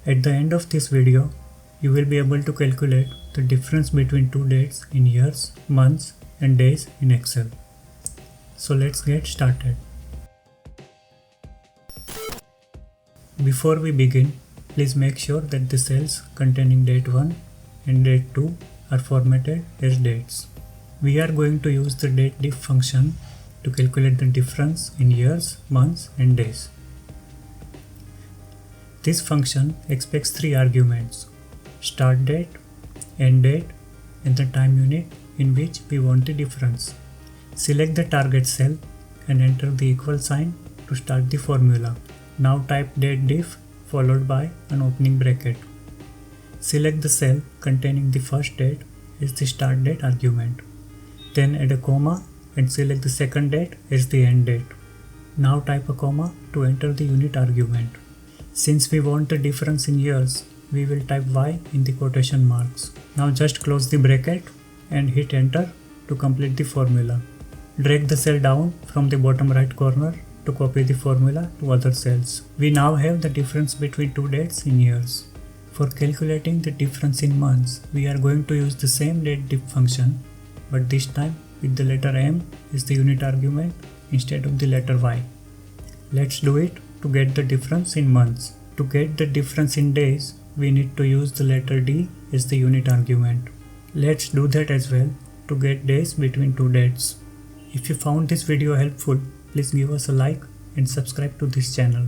At the end of this video, you will be able to calculate the difference between two dates in years, months and days in Excel. So let's get started. Before we begin, please make sure that the cells containing date 1 and date 2 are formatted as dates. We are going to use the DATEDIF function to calculate the difference in years, months and days. This function expects three arguments: start date, end date and the time unit in which we want the difference. Select the target cell and enter the equal sign to start the formula. Now type DATEDIF followed by an opening bracket. Select the cell containing the first date as the start date argument. Then add a comma and select the second date as the end date. Now type a comma to enter the unit argument. Since we want the difference in years, we will type Y in the quotation marks. Now just close the bracket and hit enter to complete the formula. Drag the cell down from the bottom right corner to copy the formula to other cells. We now have the difference between two dates in years. For calculating the difference in months, we are going to use the same DATEDIF function, but this time with the letter M as the unit argument instead of the letter Y. Let's do it to get the difference in months. To get the difference in days, we need to use the letter D as the unit argument. Let's do that as well to get days between two dates. If you found this video helpful, please give us a like and subscribe to this channel.